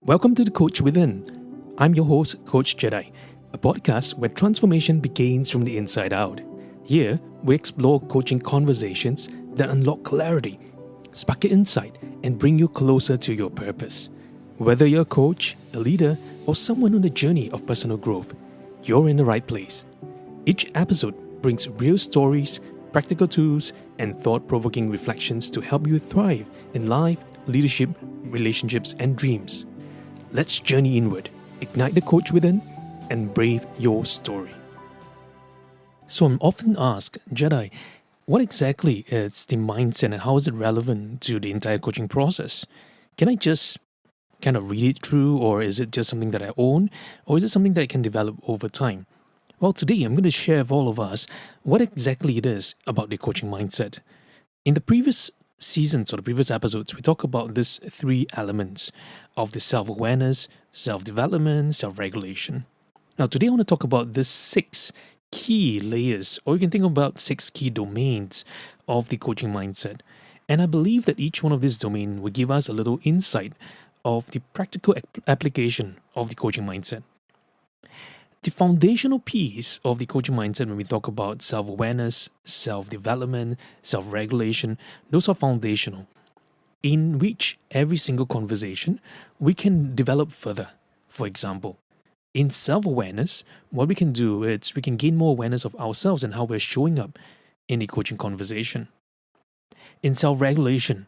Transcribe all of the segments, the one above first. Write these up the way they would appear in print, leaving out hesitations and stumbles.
Welcome to The Coach Within. I'm your host, Coach Jedi, a podcast where transformation begins from the inside out. Here, we explore coaching conversations that unlock clarity, spark insight, and bring you closer to your purpose. Whether you're a coach, a leader, or someone on the journey of personal growth, you're in the right place. Each episode brings real stories, practical tools, and thought-provoking reflections to help you thrive in life, leadership, relationships, and dreams. Let's journey inward, ignite the coach within, and brave your story. So I'm often asked, Jedi, what exactly is the mindset and how is it relevant to the entire coaching process? Can I just kind of read it through, or is it just something that I own, or is it something that I can develop over time? Well, today I'm going to share with all of us what exactly it is about the coaching mindset. In the previous seasons or the previous episodes, we talk about these three elements of the self-awareness, self-development, self-regulation. Now, today I want to talk about these 6 key layers, or you can think about 6 key domains of the coaching mindset. And I believe that each one of these domains will give us a little insight of the practical application of the coaching mindset. The foundational piece of the coaching mindset when we talk about self-awareness, self-development, self-regulation, those are foundational, in which every single conversation we can develop further. For example, in self-awareness, what we can do is we can gain more awareness of ourselves and how we're showing up in the coaching conversation. In self-regulation,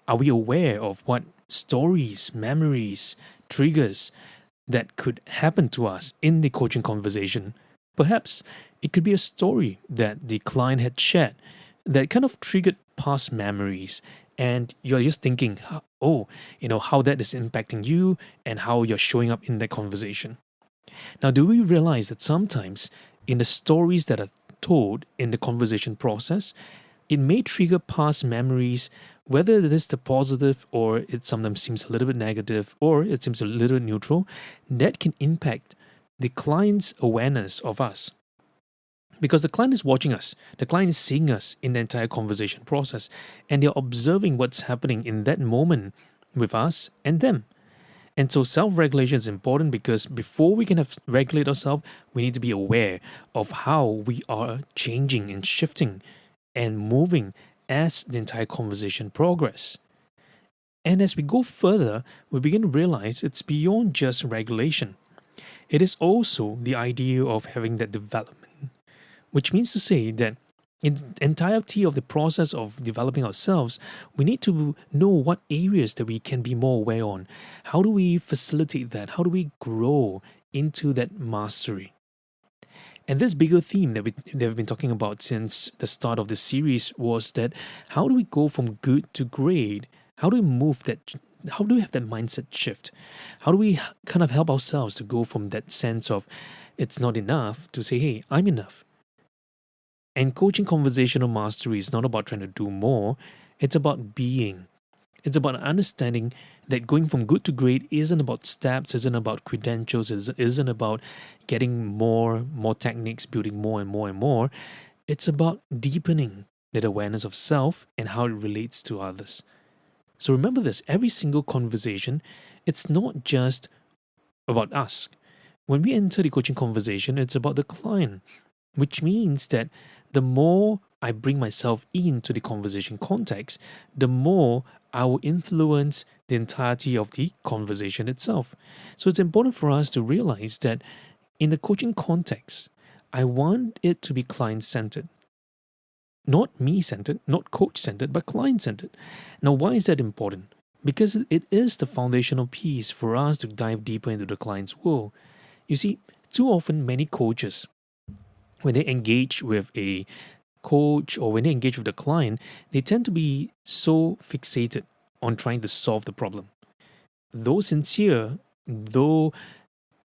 are we aware of what stories, memories, triggers that could happen to us in the coaching conversation? Perhaps it could be a story that the client had shared that kind of triggered past memories, and you're just thinking, how that is impacting you and how you're showing up in that conversation. Now, do we realize that sometimes in the stories that are told in the conversation process, it may trigger past memories, whether it is the positive or it sometimes seems a little bit negative or it seems a little bit neutral, that can impact the client's awareness of us. Because the client is watching us, the client is seeing us in the entire conversation process, and they're observing what's happening in that moment with us and them. And so self-regulation is important because before we can regulate ourselves, we need to be aware of how we are changing and shifting and moving as the entire conversation progresses. And as we go further, we begin to realize it's beyond just regulation. It is also the idea of having that development, which means to say that in the entirety of the process of developing ourselves, we need to know what areas that we can be more aware on. How do we facilitate that? How do we grow into that mastery? And this bigger theme that we've been talking about since the start of the series was that how do we go from good to great? How do we move that? How do we have that mindset shift? How do we kind of help ourselves to go from that sense of it's not enough to say, hey, I'm enough? And coaching conversational mastery is not about trying to do more. It's about being. It's about understanding that going from good to great isn't about steps, isn't about credentials, isn't about getting more techniques, building more and more and more. It's about deepening that awareness of self and how it relates to others. So remember this, every single conversation, it's not just about us. When we enter the coaching conversation, it's about the client, which means that the more I bring myself into the conversation context, the more I will influence the entirety of the conversation itself. So it's important for us to realize that in the coaching context, I want it to be client-centered. Not me-centered, not coach-centered, but client-centered. Now, why is that important? Because it is the foundational piece for us to dive deeper into the client's world. You see, too often many coaches, when they engage with a coach or when they engage with the client, they tend to be so fixated on trying to solve the problem. Though sincere, though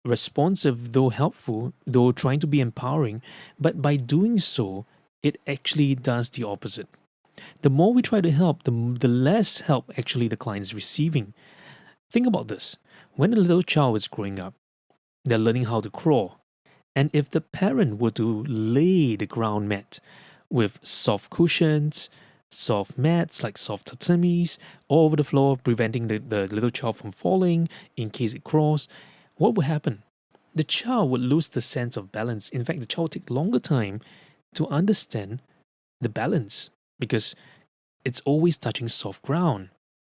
responsive, though helpful, though trying to be empowering, but by doing so, it actually does the opposite. The more we try to help, the less help actually the client is receiving. Think about this. When a little child is growing up, they're learning how to crawl. And if the parent were to lay the ground mat with soft cushions, soft mats like soft tatamis all over the floor, preventing the little child from falling in case it crawls, what would happen? The child would lose the sense of balance. In fact, the child would take longer time to understand the balance because it's always touching soft ground.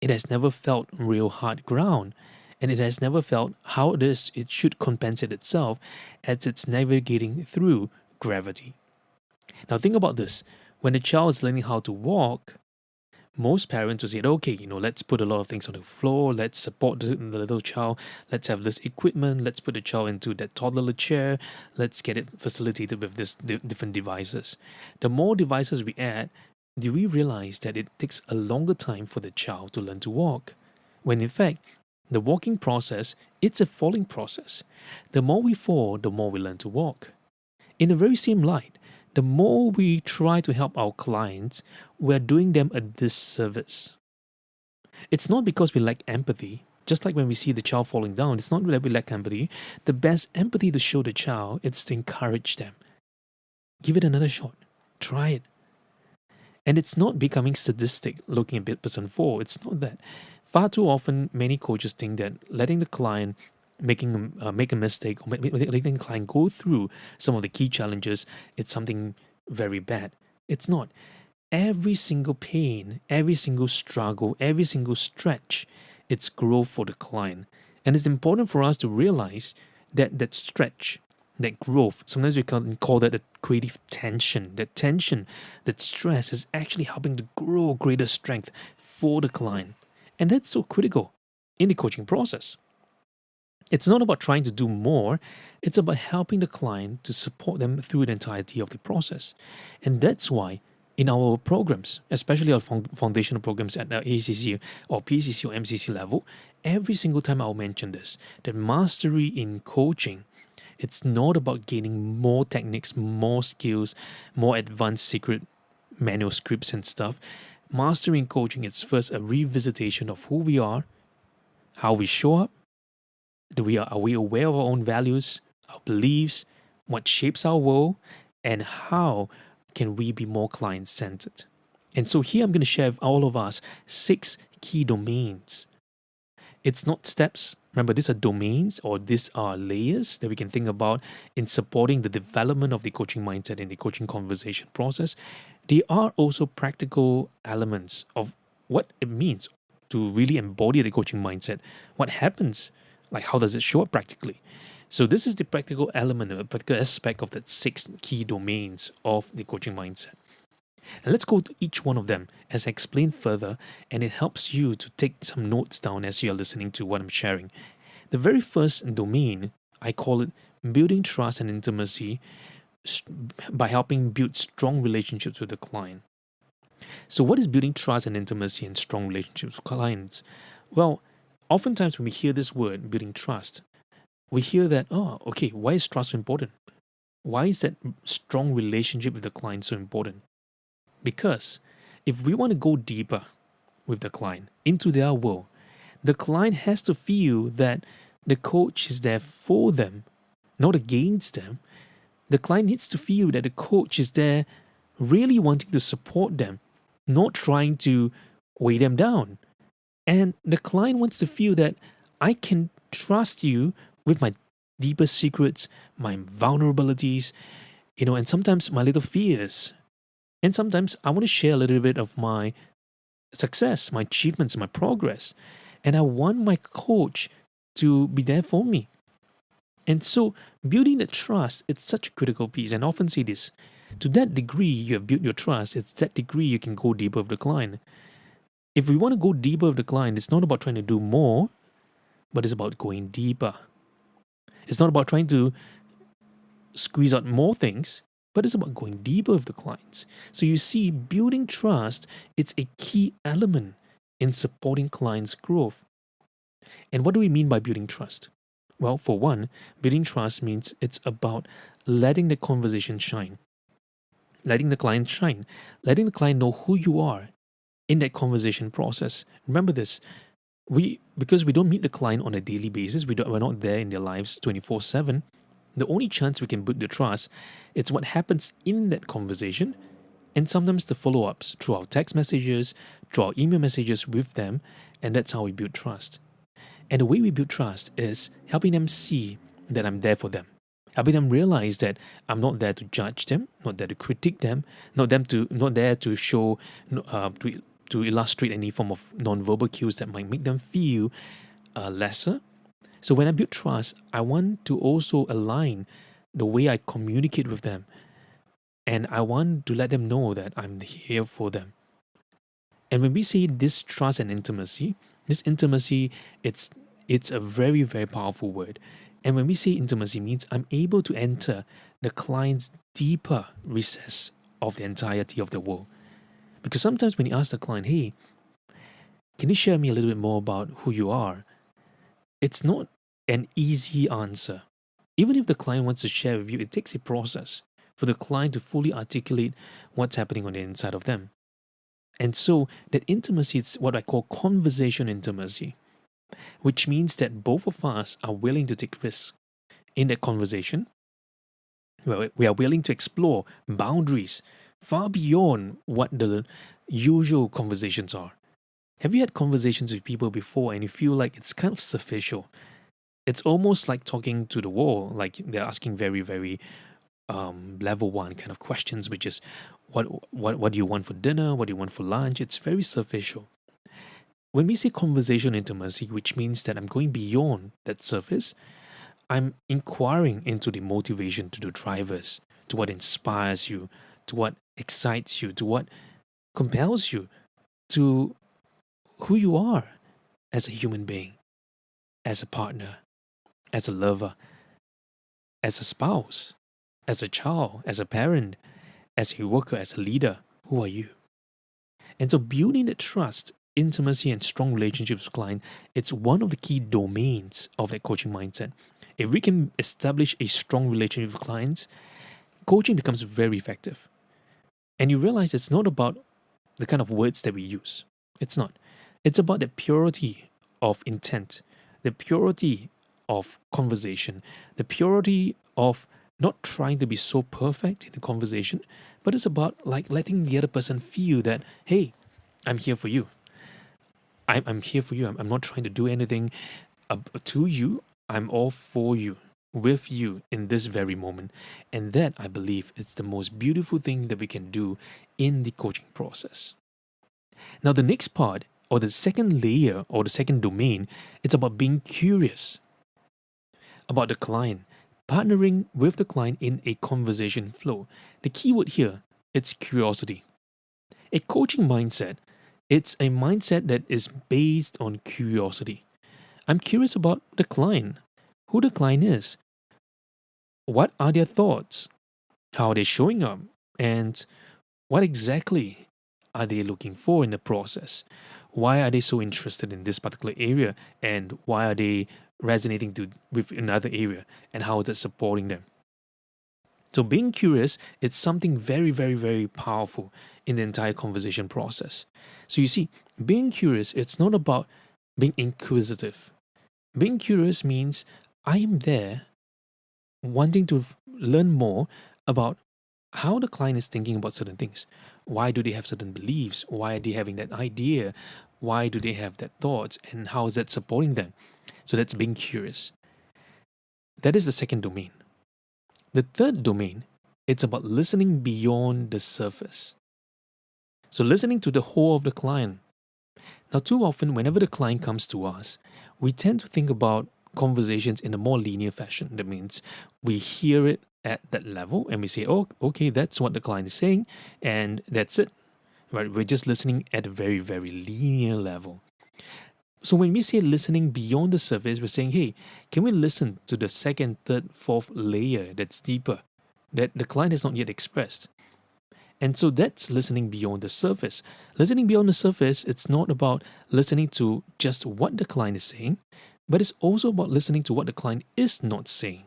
It has never felt real hard ground. And it has never felt how it should compensate itself as it's navigating through gravity. Now think about this. When the child is learning how to walk, most parents will say, okay, let's put a lot of things on the floor, let's support the little child, let's have this equipment, let's put the child into that toddler chair, let's get it facilitated with this different devices. The more devices we add, do we realize that it takes a longer time for the child to learn to walk? When in fact, the walking process, it's a falling process. The more we fall, the more we learn to walk. In the very same light, the more we try to help our clients, we're doing them a disservice. It's not because we lack empathy. Just like when we see the child falling down, it's not that we lack empathy. The best empathy to show the child is to encourage them. Give it another shot. Try it. And it's not becoming sadistic looking at person fall. It's not that. Far too often, many coaches think that letting the client make a mistake or letting the client go through some of the key challenges, it's something very bad. It's not. Every single pain, every single struggle, every single stretch, it's growth for the client. And it's important for us to realize that stretch, that growth, sometimes we can call that the creative tension. That stress is actually helping to grow greater strength for the client. And that's so critical in the coaching process. It's not about trying to do more, it's about helping the client to support them through the entirety of the process. And that's why in our programs, especially our foundational programs at the ACC or PCC or MCC level, every single time I'll mention this, that mastery in coaching, it's not about gaining more techniques, more skills, more advanced secret manuscripts and stuff. Mastery in coaching is first a revisitation of who we are, how we show up. Are we aware of our own values, our beliefs, what shapes our world, and how can we be more client-centered? And so here I'm going to share with all of us 6 key domains. It's not steps. Remember, these are domains or these are layers that we can think about in supporting the development of the coaching mindset and the coaching conversation process. They are also practical elements of what it means to really embody the coaching mindset. What happens? Like, how does it show up practically? So this is the practical element, a practical aspect of the 6 key domains of the coaching mindset. And let's go to each one of them as I explain further, and it helps you to take some notes down as you are listening to what I'm sharing. The very first domain, I call it building trust and intimacy by helping build strong relationships with the client. So what is building trust and intimacy and strong relationships with clients? Well, oftentimes when we hear this word, building trust, we hear that, why is trust so important? Why is that strong relationship with the client so important? Because if we want to go deeper with the client into their world, the client has to feel that the coach is there for them, not against them. The client needs to feel that the coach is there really wanting to support them, not trying to weigh them down. And the client wants to feel that I can trust you with my deepest secrets, my vulnerabilities, and sometimes my little fears. And sometimes I want to share a little bit of my success, my achievements, my progress. And I want my coach to be there for me. And so building the trust, it's such a critical piece. And I often say this, to that degree you have built your trust, it's that degree you can go deeper with the client. If we want to go deeper with the client, it's not about trying to do more, but it's about going deeper. It's not about trying to squeeze out more things, but it's about going deeper with the clients. So you see, building trust, it's a key element in supporting clients' growth. And what do we mean by building trust? Well, for one, building trust means it's about letting the conversation shine, letting the client shine, letting the client know who you are in that conversation process. Remember this, because we don't meet the client on a daily basis, we're not there in their lives 24/7. The only chance we can build the trust, it's what happens in that conversation And sometimes the follow-ups through our text messages, through our email messages with them, and that's how we build trust. And the way we build trust is helping them see that I'm there for them. Helping them realize that I'm not there to judge them, not there to critique them, not there to show, to illustrate any form of non-verbal cues that might make them feel lesser. So when I build trust, I want to also align the way I communicate with them, and I want to let them know that I'm here for them. And when we say this trust and intimacy, this intimacy, it's a very, very powerful word. And when we say intimacy, means I'm able to enter the client's deeper recess of the entirety of the world. Because sometimes when you ask the client, hey, can you share me a little bit more about who you are? It's not an easy answer. Even if the client wants to share with you, it takes a process for the client to fully articulate what's happening on the inside of them. And so that intimacy is what I call conversation intimacy, which means that both of us are willing to take risks in that conversation. We are willing to explore boundaries far beyond what the usual conversations are. Have you had conversations with people before and you feel like it's kind of superficial? It's almost like talking to the wall, like they're asking very, very level one kind of questions, which is what do you want for dinner? What do you want for lunch? It's very superficial. When we say conversation intimacy, which means that I'm going beyond that surface, I'm inquiring into the motivation, to the drivers, to what inspires you, to what excites you, to what compels you, to who you are as a human being, as a partner, as a lover, as a spouse, as a child, as a parent, as a worker, as a leader. Who are you? And so building that trust, intimacy, and strong relationships with client, it's one of the key domains of that coaching mindset. If we can establish a strong relationship with clients, coaching becomes very effective. And you realize it's not about the kind of words that we use. It's not. It's about the purity of intent, the purity of conversation, the purity of not trying to be so perfect in the conversation, but it's about like letting the other person feel that, hey, I'm here for you. I'm here for you. I'm not trying to do anything to you. I'm all for you, with you in this very moment. And that, I believe, is the most beautiful thing that we can do in the coaching process. Now, the next part, or the second layer, or the second domain, it's about being curious about the client, partnering with the client in a conversation flow. The key word here, it's curiosity. A coaching mindset, it's a mindset that is based on curiosity. I'm curious about the client, who the client is, what are their thoughts, how are they showing up, and what exactly are they looking for in the process? Why are they so interested in this particular area, and why are they resonating with another area, and how is that supporting them? So being curious, it's something very, very, very powerful in the entire conversation process. So you see, being curious, it's not about being inquisitive. Being curious means I am there wanting to learn more about how the client is thinking about certain things. Why do they have certain beliefs? Why are they having that idea? Why do they have that thoughts? And how is that supporting them? So that's being curious. That is the second domain. The third domain, it's about listening beyond the surface. So listening to the whole of the client. Now, too often, whenever the client comes to us, we tend to think about conversations in a more linear fashion. That means we hear it at that level and we say, oh, okay, that's what the client is saying, and that's it. Right? We're just listening at a very, very linear level. So when we say listening beyond the surface, we're saying, hey, can we listen to the second, third, fourth layer that's deeper, that the client has not yet expressed? And so that's listening beyond the surface. Listening beyond the surface, it's not about listening to just what the client is saying, but it's also about listening to what the client is not saying.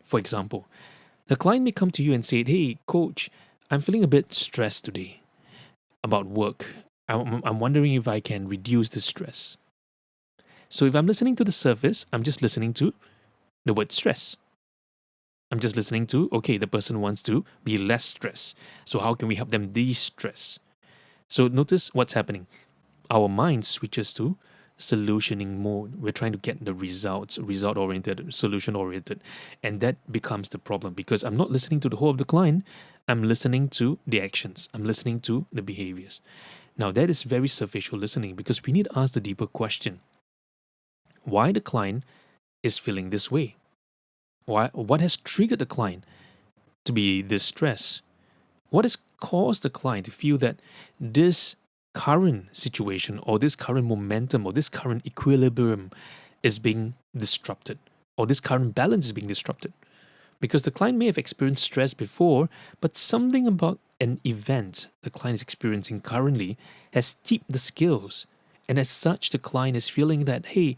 For example, the client may come to you and say, hey, coach, I'm feeling a bit stressed today about work. I'm wondering if I can reduce the stress. So if I'm listening to the surface, I'm just listening to the word stress. I'm just listening to, okay, the person wants to be less stressed. So how can we help them de-stress? So notice what's happening. Our mind switches to solutioning mode. We're trying to get the results, result oriented, solution oriented. And that becomes the problem because I'm not listening to the whole of the client. I'm listening to the actions. I'm listening to the behaviors. Now that is very superficial listening because we need to ask the deeper question. Why the client is feeling this way? What has triggered the client to be this stressed? What has caused the client to feel that this current situation or this current momentum or this current equilibrium is being disrupted or this current balance is being disrupted? Because the client may have experienced stress before, but something about an event the client is experiencing currently has tipped the scales. And as such, the client is feeling that, hey,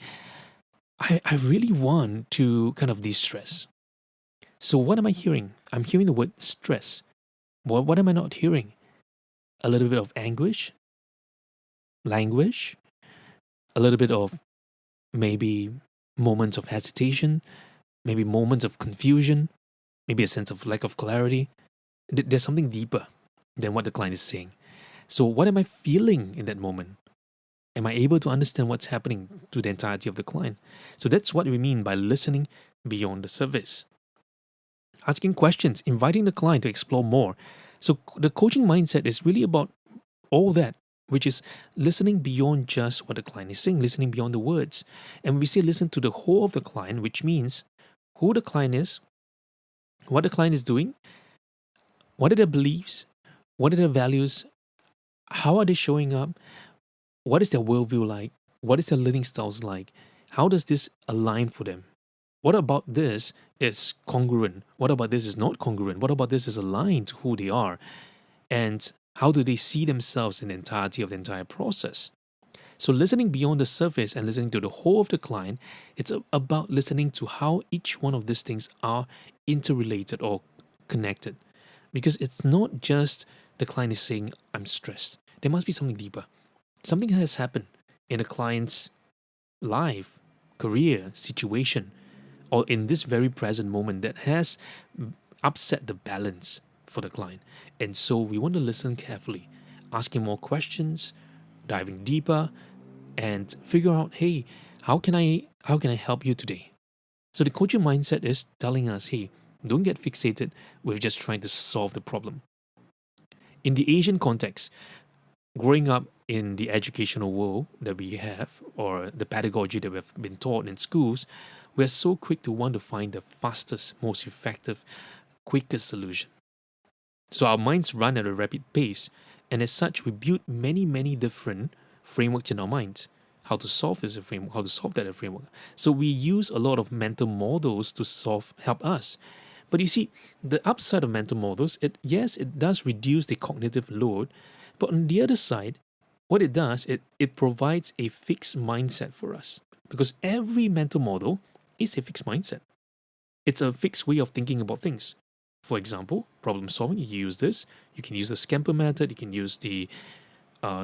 I really want to kind of de-stress. So what am I hearing? I'm hearing the word stress. What am I not hearing? A little bit of anguish, languish, a little bit of maybe moments of hesitation, maybe moments of confusion, maybe a sense of lack of clarity. There's something deeper than what the client is saying. So what am I feeling in that moment? Am I able to understand what's happening to the entirety of the client? So that's what we mean by listening beyond the surface. Asking questions, inviting the client to explore more. So the coaching mindset is really about all that, which is listening beyond just what the client is saying, listening beyond the words. And when we say listen to the whole of the client, which means who the client is, what the client is doing, what are their beliefs, what are their values, how are they showing up, what is their worldview like, what is their learning styles like, how does this align for them? What about this is congruent? What about this is not congruent? What about this is aligned to who they are? And how do they see themselves in the entirety of the entire process? So listening beyond the surface and listening to the whole of the client, it's about listening to how each one of these things are interrelated or connected. Because it's not just the client is saying, I'm stressed. There must be something deeper. Something has happened in the client's life, career, situation, or in this very present moment that has upset the balance for the client. And so we want to listen carefully, asking more questions, diving deeper, and figure out, hey, how can I help you today? So the coaching mindset is telling us, hey, don't get fixated with just trying to solve the problem. In the Asian context, growing up in the educational world that we have, or the pedagogy that we've been taught in schools, we're so quick to want to find the fastest, most effective, quickest solution. So our minds run at a rapid pace, and as such, we build many different frameworks in our minds. How to solve this framework, how to solve that framework. So we use a lot of mental models to help us. But you see, the upside of mental models, it does reduce the cognitive load, but on the other side, what it does, it provides a fixed mindset for us. Because every mental model is a fixed mindset. It's a fixed way of thinking about things. For example, problem solving, you use this. You can use the scamper method, you can use the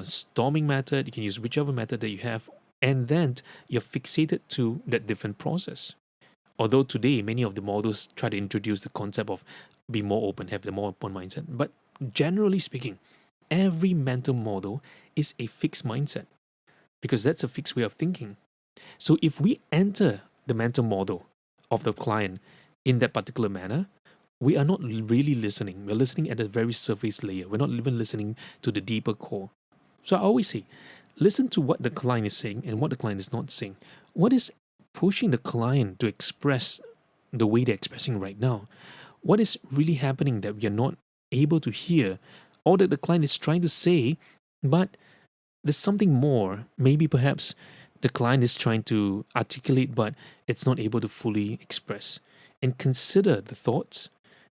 storming method, you can use whichever method that you have, and then you're fixated to that different process. Although today, many of the models try to introduce the concept of be more open, have the more open mindset. But generally speaking, every mental model is a fixed mindset because that's a fixed way of thinking. So if we enter the mental model of the client in that particular manner, we are not really listening. We're listening at a very surface layer. We're not even listening to the deeper core. So I always say, listen to what the client is saying and what the client is not saying. What is pushing the client to express the way they're expressing right now? What is really happening that we are not able to hear, or that the client is trying to say, but there's something more? Maybe perhaps the client is trying to articulate, but it's not able to fully express. And consider the thoughts,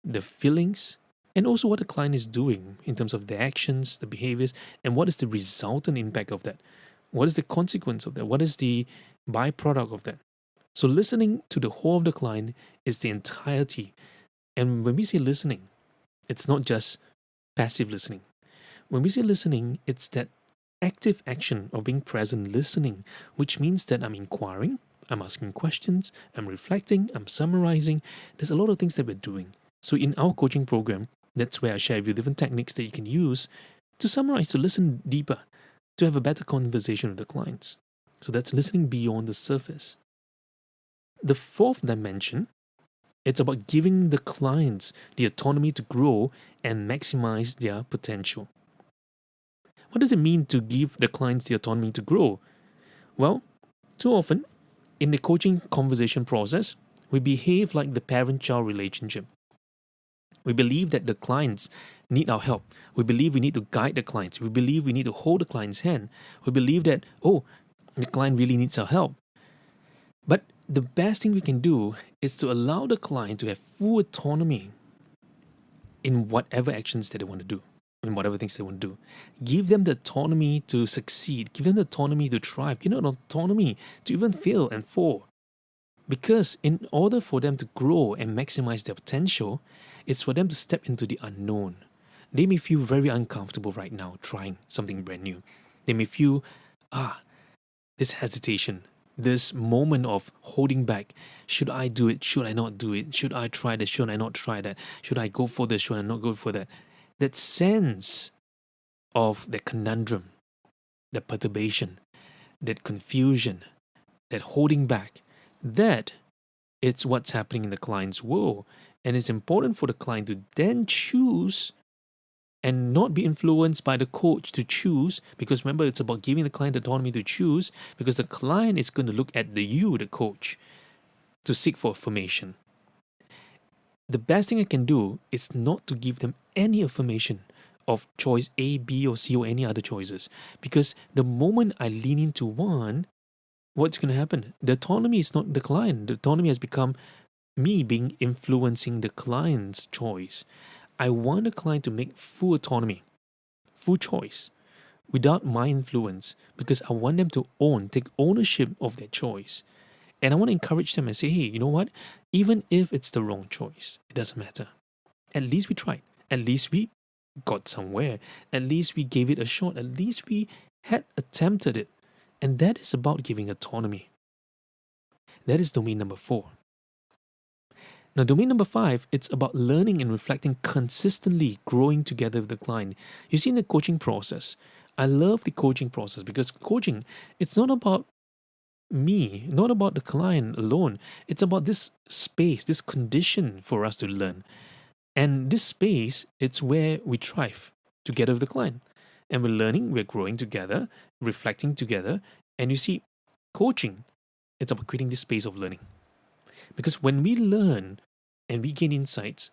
the feelings, and also what the client is doing in terms of the actions, the behaviors, and what is the resultant impact of that? What is the consequence of that? What is the byproduct of that? So, listening to the whole of the client is the entirety. And when we say listening, it's not just passive listening. When we say listening, it's that active action of being present listening, which means that I'm inquiring, I'm asking questions, I'm reflecting, I'm summarizing. There's a lot of things that we're doing. So in our coaching program, that's where I share with you different techniques that you can use to summarize, to listen deeper, to have a better conversation with the clients. So that's listening beyond the surface. The fourth dimension, it's about giving the clients the autonomy to grow and maximize their potential. What does it mean to give the clients the autonomy to grow? Well, too often in the coaching conversation process, we behave like the parent child relationship. We believe that the clients need our help. We believe we need to guide the clients. We believe we need to hold the client's hand. We believe that, oh, the client really needs our help. But the best thing we can do is to allow the client to have full autonomy in whatever actions that they want to do, in whatever things they want to do. Give them the autonomy to succeed. Give them the autonomy to thrive. Give them the autonomy to even fail and fall. Because in order for them to grow and maximize their potential, it's for them to step into the unknown. They may feel very uncomfortable right now trying something brand new. They may feel, this hesitation, this moment of holding back. Should I do it? Should I not do it? Should I try this? Should I not try that? Should I go for this? Should I not go for that? That sense of that conundrum, that perturbation, that confusion, that holding back, that it's what's happening in the client's world. And it's important for the client to then choose and not be influenced by the coach to choose, because remember, it's about giving the client autonomy to choose, because the client is going to look at the coach, to seek for affirmation. The best thing I can do is not to give them any affirmation of choice A, B, or C, or any other choices, because the moment I lean into one, what's going to happen? The autonomy is not the client. The autonomy has become me being influencing the client's choice. I want the client to make full autonomy, full choice, without my influence, because I want them to take ownership of their choice. And I want to encourage them and say, hey, you know what? Even if it's the wrong choice, it doesn't matter. At least we tried. At least we got somewhere. At least we gave it a shot. At least we had attempted it. And that is about giving autonomy. That is domain number 4. Now, domain number 5, it's about learning and reflecting consistently, growing together with the client. You see, in the coaching process, I love the coaching process because coaching, it's not about me, not about the client alone. It's about this space, this condition for us to learn. And this space, it's where we thrive together with the client. And we're learning, we're growing together, reflecting together. And you see, coaching, it's about creating this space of learning. Because when we learn and we gain insights,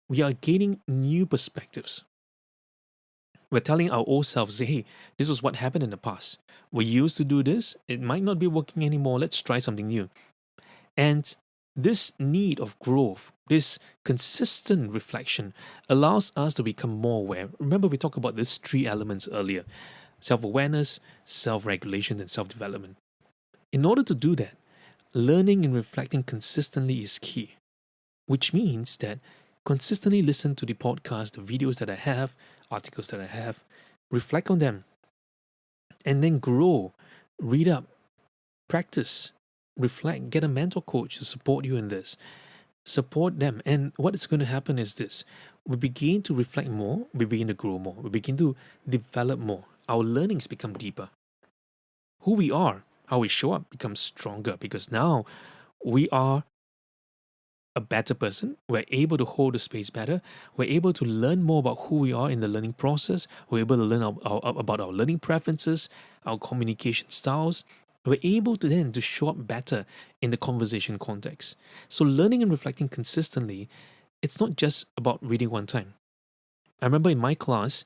we are gaining new perspectives. We're telling our old selves, say, hey, this was what happened in the past. We used to do this. It might not be working anymore. Let's try something new. And this need of growth, this consistent reflection allows us to become more aware. Remember, we talked about these 3 elements earlier: self-awareness, self-regulation, and self-development. In order to do that, learning and reflecting consistently is key, which means that consistently listen to the podcast, the videos that I have, articles that I have, reflect on them, and then grow, read up, practice, reflect, get a mentor coach to support you in this. Support them. And what is going to happen is this: we begin to reflect more, we begin to grow more, we begin to develop more. Our learnings become deeper. Who we are, how we show up becomes stronger, because now we are a better person. We're able to hold the space better. We're able to learn more about who we are in the learning process. We're able to learn about our learning preferences, our communication styles. We're able to then to show up better in the conversation context. So learning and reflecting consistently, it's not just about reading one time. I remember in my class,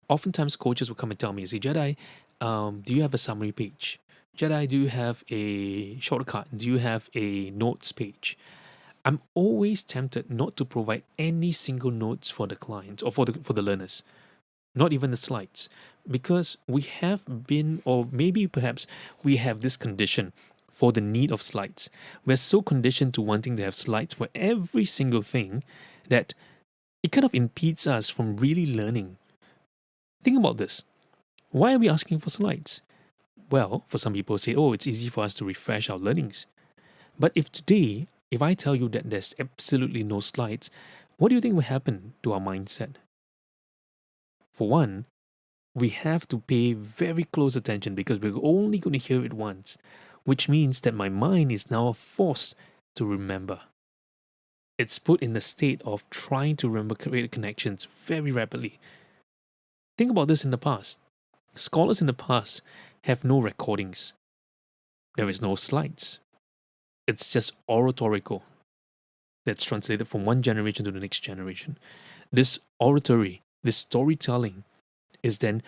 oftentimes coaches would come and tell me, say, Jedi, do you have a summary page? Jedi, do you have a shortcut? Do you have a notes page? I'm always tempted not to provide any single notes for the clients or for the learners, not even the slides, because we have been, or maybe perhaps we have this condition for the need of slides. We're so conditioned to wanting to have slides for every single thing that it kind of impedes us from really learning. Think about this. Why are we asking for slides? Well, for some people say, oh, it's easy for us to refresh our learnings. But if I tell you that there's absolutely no slides, what do you think will happen to our mindset? For one, we have to pay very close attention because we're only going to hear it once, which means that my mind is now forced to remember. It's put in the state of trying to remember create connections very rapidly. Think about this in the past. Scholars in the past have no recordings. There is no slides. It's just oratorical that's translated from one generation to the next generation. This oratory, this storytelling is then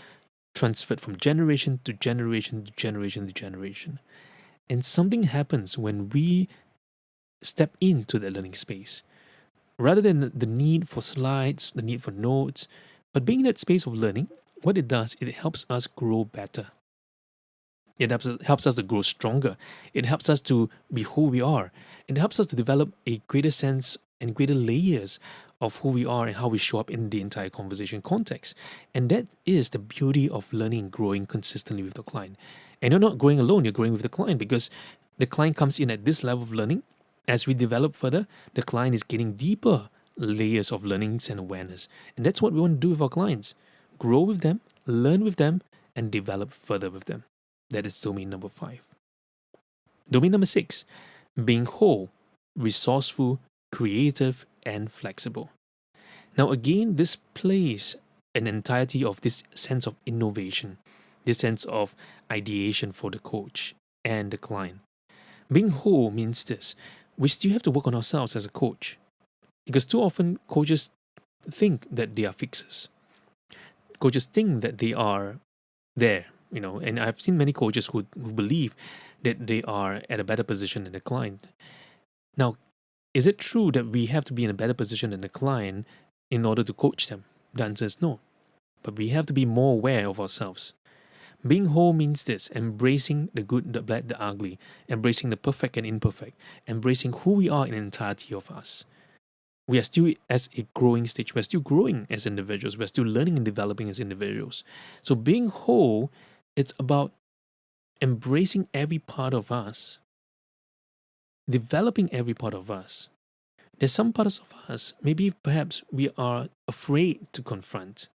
transferred from generation to generation to generation to generation. And something happens when we step into the learning space. Rather than the need for slides, the need for notes, but being in that space of learning, what it does, it helps us grow better. It helps us to grow stronger. It helps us to be who we are. It helps us to develop a greater sense and greater layers of who we are and how we show up in the entire conversation context. And that is the beauty of learning and growing consistently with the client. And you're not growing alone, you're growing with the client because the client comes in at this level of learning. As we develop further, the client is getting deeper layers of learnings and awareness. And that's what we want to do with our clients. Grow with them, learn with them, and develop further with them. That is domain number 5. Domain number 6, being whole, resourceful, creative, and flexible. Now, again, this plays an entirety of this sense of innovation, this sense of ideation for the coach and the client. Being whole means this: we still have to work on ourselves as a coach because too often coaches think that they are fixers. Coaches think that they are there, and I've seen many coaches who believe that they are at a better position than the client. Now, is it true that we have to be in a better position than the client in order to coach them? The answer is no. But we have to be more aware of ourselves. Being whole means this: embracing the good, the bad, the ugly, embracing the perfect and imperfect, embracing who we are in the entirety of us. We are still as a growing stage. We're still growing as individuals. We're still learning and developing as individuals. So being whole, it's about embracing every part of us, developing every part of us. There's some parts of us, maybe perhaps we are afraid to confront.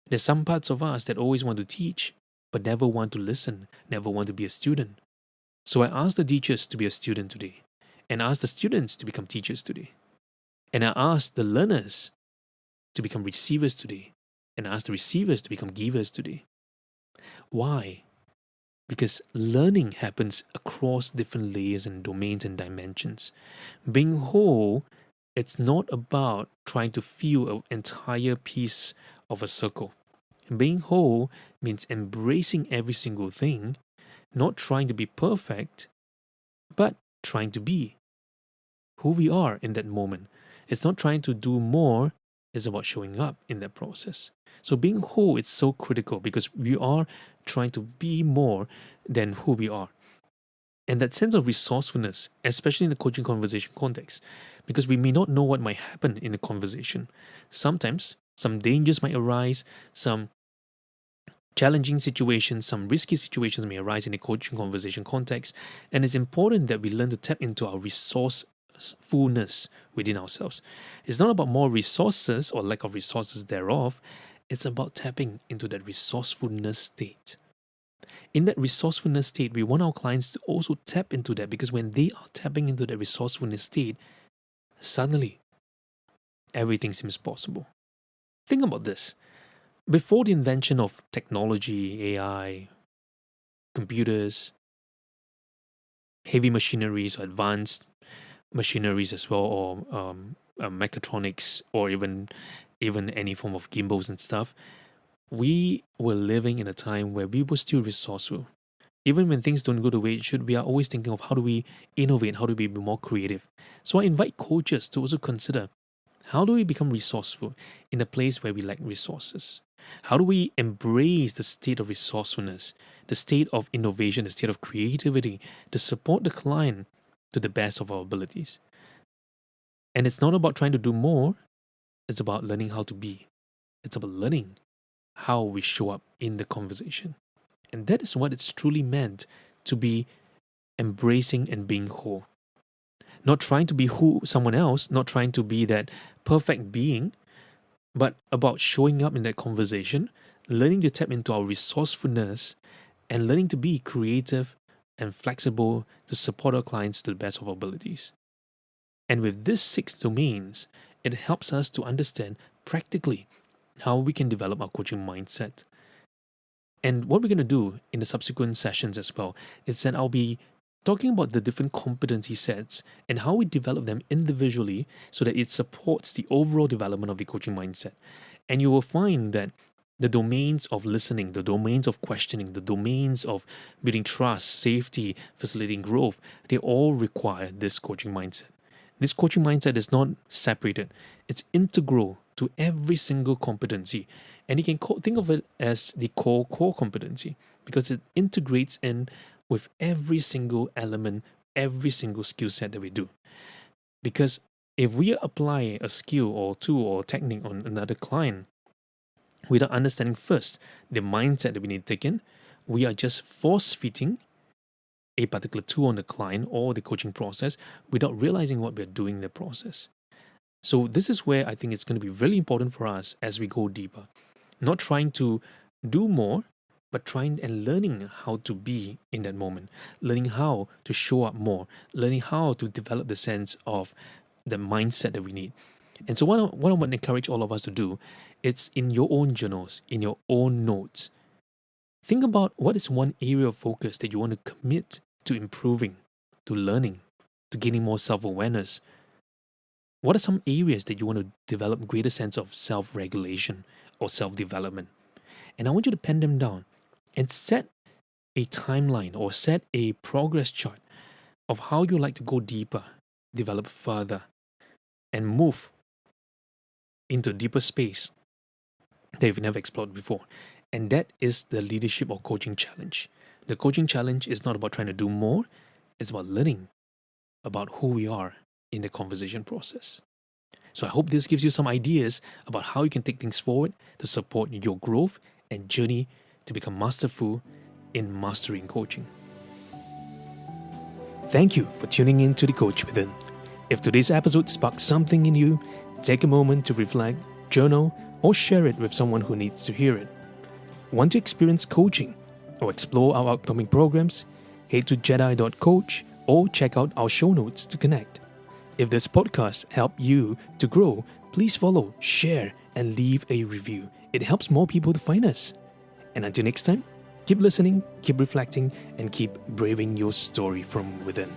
There's some parts of us that always want to teach, but never want to listen, never want to be a student. So I ask the teachers to be a student today, and ask the students to become teachers today. And I ask the learners to become receivers today, and ask the receivers to become givers today. Why? Because learning happens across different layers and domains and dimensions. Being whole, it's not about trying to fill an entire piece of a circle. Being whole means embracing every single thing, not trying to be perfect, but trying to be who we are in that moment. It's not trying to do more, it's about showing up in that process. So being whole is so critical because we are trying to be more than who we are. And that sense of resourcefulness, especially in the coaching conversation context, because we may not know what might happen in the conversation. Sometimes some dangers might arise, some challenging situations, some risky situations may arise in a coaching conversation context. And it's important that we learn to tap into our resourcefulness within ourselves. It's not about more resources or lack of resources thereof. It's about tapping into that resourcefulness state. In that resourcefulness state, we want our clients to also tap into that, because when they are tapping into that resourcefulness state, suddenly everything seems possible. Think about this. Before the invention of technology, AI, computers, heavy machineries, or advanced machineries as well, or mechatronics, or even any form of gimbals and stuff, we were living in a time where we were still resourceful. Even when things don't go the way it should, we are always thinking of how do we innovate, how do we be more creative. So I invite coaches to also consider, how do we become resourceful in a place where we lack resources? How do we embrace the state of resourcefulness, the state of innovation, the state of creativity to support the client to the best of our abilities? And it's not about trying to do more, it's about learning how to be. It's about learning how we show up in the conversation. And that is what it's truly meant to be embracing and being whole. Not trying to be someone else, not trying to be that perfect being, but about showing up in that conversation, learning to tap into our resourcefulness, and learning to be creative and flexible to support our clients to the best of our abilities. And with these 6 domains, it helps us to understand practically how we can develop our coaching mindset. And what we're going to do in the subsequent sessions as well is that I'll be talking about the different competency sets and how we develop them individually so that it supports the overall development of the coaching mindset. And you will find that the domains of listening, the domains of questioning, the domains of building trust, safety, facilitating growth, they all require this coaching mindset. This coaching mindset is not separated. It's integral to every single competency. And you can think of it as the core competency because it integrates in with every single element, every single skill set that we do. Because if we apply a skill or tool or technique on another client without understanding first the mindset that we need to take in, we are just force-feeding a particular tool on the client or the coaching process without realizing what we're doing in the process. So this is where I think it's going to be really important for us as we go deeper. Not trying to do more, but trying and learning how to be in that moment, learning how to show up more, learning how to develop the sense of the mindset that we need. And so what I want to encourage all of us to do, it's in your own journals, in your own notes. Think about what is one area of focus that you want to commit to improving, to learning, to gaining more self-awareness. What are some areas that you want to develop greater sense of self-regulation or self-development? And I want you to pen them down and set a timeline or set a progress chart of how you like to go deeper, develop further, and move into deeper space that you've never explored before. And that is the leadership or coaching challenge. The coaching challenge is not about trying to do more, it's about learning about who we are in the conversation process. So I hope this gives you some ideas about how you can take things forward to support your growth and journey to become masterful in mastering coaching. Thank you for tuning in to The Coach Within. If today's episode sparked something in you, take a moment to reflect, journal, or share it with someone who needs to hear it. Want to experience coaching or explore our upcoming programs? Head to jedi.coach or check out our show notes to connect. If this podcast helped you to grow, please follow, share, and leave a review. It helps more people to find us. And until next time, keep listening, keep reflecting, and keep braving your story from within.